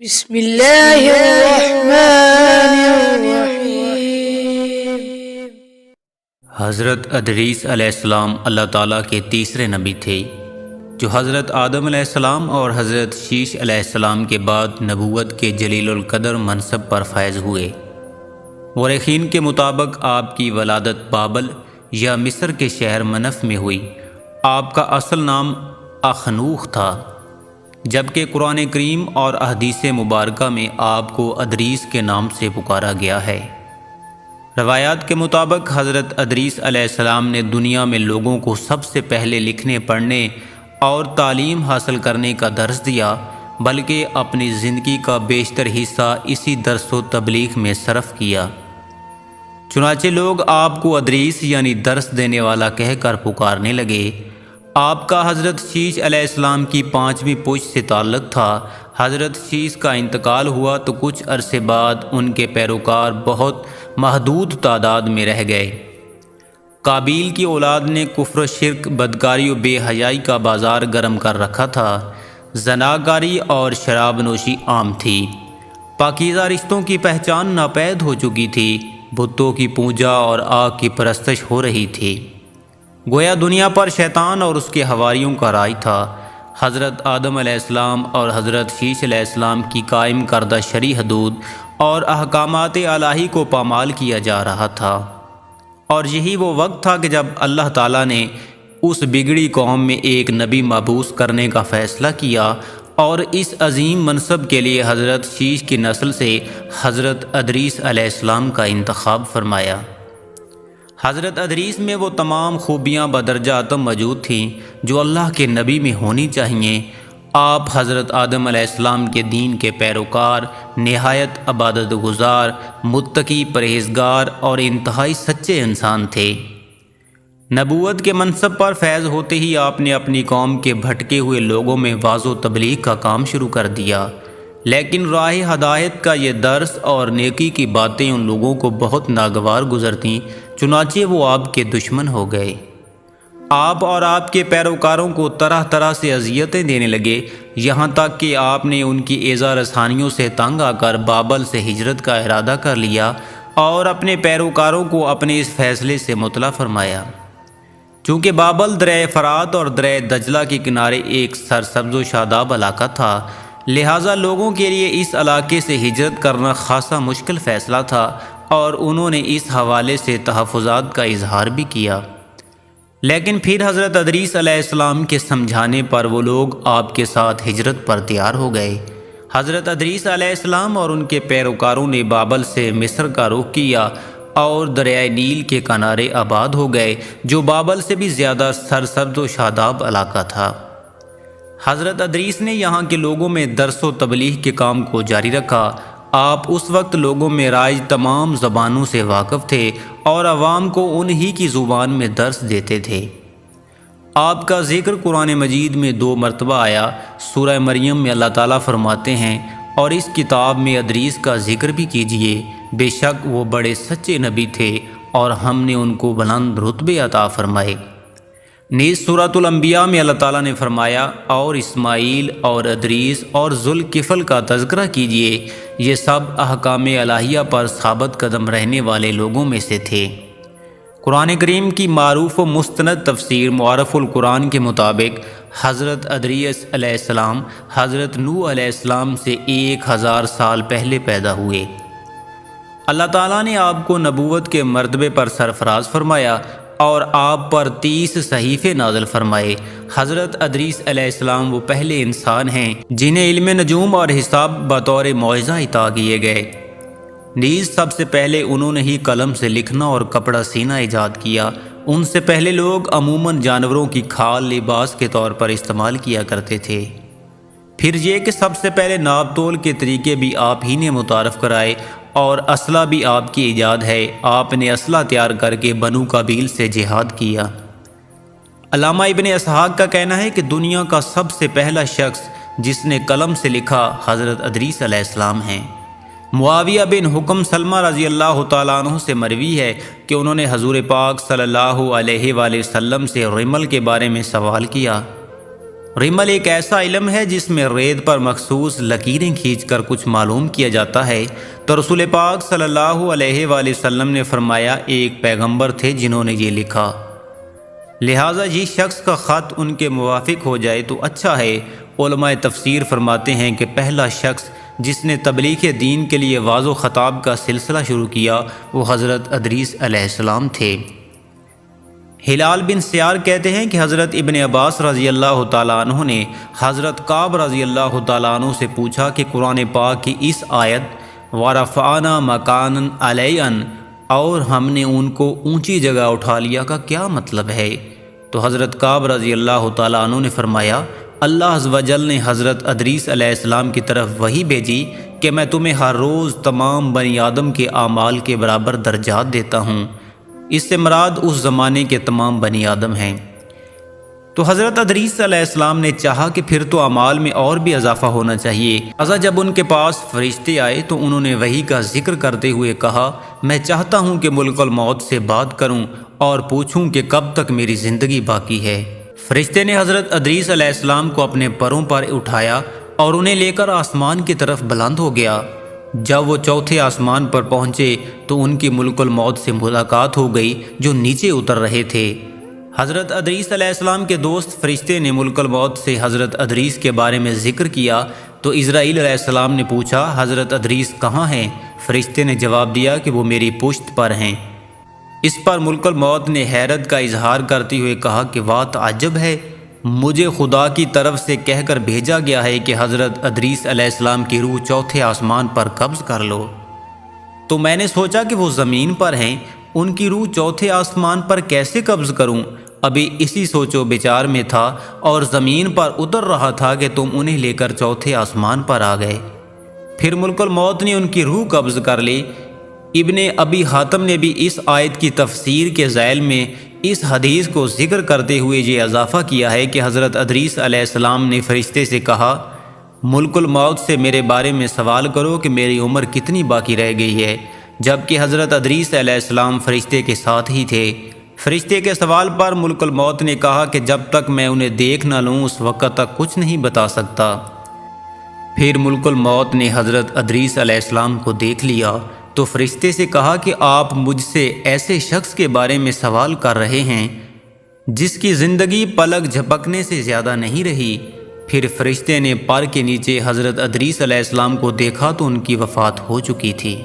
بسم اللہ الرحمن الرحیم۔ حضرت ادریس علیہ السلام اللہ تعالیٰ کے تیسرے نبی تھے جو حضرت آدم علیہ السلام اور حضرت شیش علیہ السلام کے بعد نبوت کے جلیل القدر منصب پر فائز ہوئے۔ مورخین کے مطابق آپ کی ولادت بابل یا مصر کے شہر منف میں ہوئی۔ آپ کا اصل نام اخنوخ تھا، جبکہ قرآن کریم اور احادیث مبارکہ میں آپ کو ادریس کے نام سے پکارا گیا ہے۔ روایات کے مطابق حضرت ادریس علیہ السلام نے دنیا میں لوگوں کو سب سے پہلے لکھنے پڑھنے اور تعلیم حاصل کرنے کا درس دیا، بلکہ اپنی زندگی کا بیشتر حصہ اسی درس و تبلیغ میں صرف کیا۔ چنانچہ لوگ آپ کو ادریس یعنی درس دینے والا کہہ کر پکارنے لگے۔ آپ کا حضرت شیش علیہ السلام کی 5ویں پشت سے تعلق تھا۔ حضرت شیش کا انتقال ہوا تو کچھ عرصے بعد ان کے پیروکار بہت محدود تعداد میں رہ گئے۔ قابیل کی اولاد نے کفر و شرک، بدکاری و بے حیائی کا بازار گرم کر رکھا تھا۔ زناکاری اور شراب نوشی عام تھی۔ پاکیزہ رشتوں کی پہچان ناپید ہو چکی تھی۔ بتوں کی پوجا اور آگ کی پرستش ہو رہی تھی۔ گویا دنیا پر شیطان اور اس کے حواریوں کا راج تھا۔ حضرت آدم علیہ السلام اور حضرت شیش علیہ السلام کی قائم کردہ شرعی حدود اور احکامات الہی کو پامال کیا جا رہا تھا، اور یہی وہ وقت تھا کہ جب اللہ تعالیٰ نے اس بگڑی قوم میں ایک نبی مبعوث کرنے کا فیصلہ کیا اور اس عظیم منصب کے لیے حضرت شیش کی نسل سے حضرت ادریس علیہ السلام کا انتخاب فرمایا۔ حضرت ادریس میں وہ تمام خوبیاں بدرجہ اتم موجود تھیں جو اللہ کے نبی میں ہونی چاہیے۔ آپ حضرت آدم علیہ السلام کے دین کے پیروکار، نہایت عبادت گزار، متقی، پرہیزگار اور انتہائی سچے انسان تھے۔ نبوت کے منصب پر فیض ہوتے ہی آپ نے اپنی قوم کے بھٹکے ہوئے لوگوں میں واعظ و تبلیغ کا کام شروع کر دیا، لیکن راہ ہدایت کا یہ درس اور نیکی کی باتیں ان لوگوں کو بہت ناگوار گزرتیں، چنانچہ وہ آپ کے دشمن ہو گئے۔ آپ اور آپ کے پیروکاروں کو طرح طرح سے اذیتیں دینے لگے، یہاں تک کہ آپ نے ان کی ایذا رسانیوں سے تنگ آ کر بابل سے ہجرت کا ارادہ کر لیا اور اپنے پیروکاروں کو اپنے اس فیصلے سے مطلع فرمایا۔ چونکہ بابل دریائے فرات اور دریائے دجلہ کے کنارے ایک سرسبز و شاداب علاقہ تھا، لہٰذا لوگوں کے لیے اس علاقے سے ہجرت کرنا خاصا مشکل فیصلہ تھا، اور انہوں نے اس حوالے سے تحفظات کا اظہار بھی کیا۔ لیکن پھر حضرت ادریس علیہ السلام کے سمجھانے پر وہ لوگ آپ کے ساتھ ہجرت پر تیار ہو گئے۔ حضرت ادریس علیہ السلام اور ان کے پیروکاروں نے بابل سے مصر کا رخ کیا اور دریائے نیل کے کنارے آباد ہو گئے، جو بابل سے بھی زیادہ سرسبز و شاداب علاقہ تھا۔ حضرت ادریس نے یہاں کے لوگوں میں درس و تبلیغ کے کام کو جاری رکھا۔ آپ اس وقت لوگوں میں رائج تمام زبانوں سے واقف تھے اور عوام کو انہی کی زبان میں درس دیتے تھے۔ آپ کا ذکر قرآن مجید میں 2 مرتبہ آیا۔ سورہ مریم میں اللہ تعالیٰ فرماتے ہیں، اور اس کتاب میں ادریس کا ذکر بھی کیجیے، بے شک وہ بڑے سچے نبی تھے اور ہم نے ان کو بلند رتبے عطا فرمائے۔ نیز سورۃ الانبیاء میں اللہ تعالیٰ نے فرمایا، اور اسماعیل اور ادریس اور ذوالکفل کا تذکرہ کیجیے، یہ سب احکام الہیہ پر ثابت قدم رہنے والے لوگوں میں سے تھے۔ قرآن کریم کی معروف و مستند تفسیر معرف القرآن کے مطابق حضرت ادریس علیہ السلام حضرت نوح علیہ السلام سے 1000 سال پہلے پیدا ہوئے۔ اللہ تعالیٰ نے آپ کو نبوت کے مرتبے پر سرفراز فرمایا اور آپ پر 30 صحیفے نازل فرمائے۔ حضرت ادریس علیہ السلام وہ پہلے انسان ہیں جنہیں علم نجوم اور حساب بطور معجزہ عطا کیے گئے۔ نیز سب سے پہلے انہوں نے ہی قلم سے لکھنا اور کپڑا سینا ایجاد کیا۔ ان سے پہلے لوگ عموماً جانوروں کی کھال لباس کے طور پر استعمال کیا کرتے تھے۔ پھر یہ کہ سب سے پہلے ناپ تول کے طریقے بھی آپ ہی نے متعارف کرائے، اور اسلحہ بھی آپ کی ایجاد ہے۔ آپ نے اسلحہ تیار کر کے بنو قابیل سے جہاد کیا۔ علامہ ابن اسحاق کا کہنا ہے کہ دنیا کا سب سے پہلا شخص جس نے قلم سے لکھا حضرت ادریس علیہ السلام ہیں۔ معاویہ بن حکم سلمہ رضی اللہ تعالیٰ عنہ سے مروی ہے کہ انہوں نے حضور پاک صلی اللہ علیہ وآلہ وسلم سے رمل کے بارے میں سوال کیا۔ رمل ایک ایسا علم ہے جس میں ریت پر مخصوص لکیریں کھینچ کر کچھ معلوم کیا جاتا ہے۔ تو رسول پاک صلی اللہ علیہ وآلہ وسلم نے فرمایا ایک پیغمبر تھے جنہوں نے یہ لکھا، لہٰذا جس شخص کا خط ان کے موافق ہو جائے تو اچھا ہے۔ علماء تفسیر فرماتے ہیں کہ پہلا شخص جس نے تبلیغ دین کے لیے واضح و خطاب کا سلسلہ شروع کیا وہ حضرت ادریس علیہ السلام تھے۔ ہلال بن سیار کہتے ہیں کہ حضرت ابن عباس رضی اللہ تعالیٰ عنہ نے حضرت کعب رضی اللہ تعالیٰ عنہ سے پوچھا کہ قرآن پاک کی اس آیت وَرَفَعْنَا مَكَانًا عَلِيًّا اور ہم نے ان کو اونچی جگہ اٹھا لیا کا کیا مطلب ہے؟ تو حضرت کعب رضی اللہ تعالیٰ عنہ نے فرمایا اللہ عز و جل نے حضرت ادریس علیہ السلام کی طرف وحی بھیجی کہ میں تمہیں ہر روز تمام بنی آدم کے اعمال کے برابر درجات دیتا ہوں۔ اس سے مراد اس زمانے کے تمام بنی آدم ہیں۔ تو حضرت ادریس علیہ السلام نے چاہا کہ پھر تو اعمال میں اور بھی اضافہ ہونا چاہیے۔ لہذا جب ان کے پاس فرشتے آئے تو انہوں نے وحی کا ذکر کرتے ہوئے کہا میں چاہتا ہوں کہ ملک الموت سے بات کروں اور پوچھوں کہ کب تک میری زندگی باقی ہے۔ فرشتے نے حضرت ادریس علیہ السلام کو اپنے پروں پر اٹھایا اور انہیں لے کر آسمان کی طرف بلند ہو گیا۔ جب وہ چوتھے آسمان پر پہنچے تو ان کی ملک الموت سے ملاقات ہو گئی جو نیچے اتر رہے تھے۔ حضرت ادریس علیہ السلام کے دوست فرشتے نے ملک الموت سے حضرت ادریس کے بارے میں ذکر کیا تو اسرائیل علیہ السلام نے پوچھا حضرت ادریس کہاں ہیں؟ فرشتے نے جواب دیا کہ وہ میری پشت پر ہیں۔ اس پر ملک الموت نے حیرت کا اظہار کرتے ہوئے کہا کہ واہ تعجب ہے، مجھے خدا کی طرف سے کہہ کر بھیجا گیا ہے کہ حضرت ادریس علیہ السلام کی روح چوتھے آسمان پر قبض کر لو۔ تو میں نے سوچا کہ وہ زمین پر ہیں، ان کی روح چوتھے آسمان پر کیسے قبض کروں؟ ابھی اسی سوچ و بچار میں تھا اور زمین پر اتر رہا تھا کہ تم انہیں لے کر چوتھے آسمان پر آ گئے۔ پھر ملک الموت نے ان کی روح قبض کر لی۔ ابن ابی حاتم نے بھی اس آیت کی تفسیر کے ذیل میں اس حدیث کو ذکر کرتے ہوئے یہ اضافہ کیا ہے کہ حضرت ادریس علیہ السلام نے فرشتے سے کہا ملک الموت سے میرے بارے میں سوال کرو کہ میری عمر کتنی باقی رہ گئی ہے، جبکہ حضرت ادریس علیہ السلام فرشتے کے ساتھ ہی تھے۔ فرشتے کے سوال پر ملک الموت نے کہا کہ جب تک میں انہیں دیکھ نہ لوں اس وقت تک کچھ نہیں بتا سکتا۔ پھر ملک الموت نے حضرت ادریس علیہ السلام کو دیکھ لیا تو فرشتے سے کہا کہ آپ مجھ سے ایسے شخص کے بارے میں سوال کر رہے ہیں جس کی زندگی پلک جھپکنے سے زیادہ نہیں رہی۔ پھر فرشتے نے پر کے نیچے حضرت ادریس علیہ السلام کو دیکھا تو ان کی وفات ہو چکی تھی۔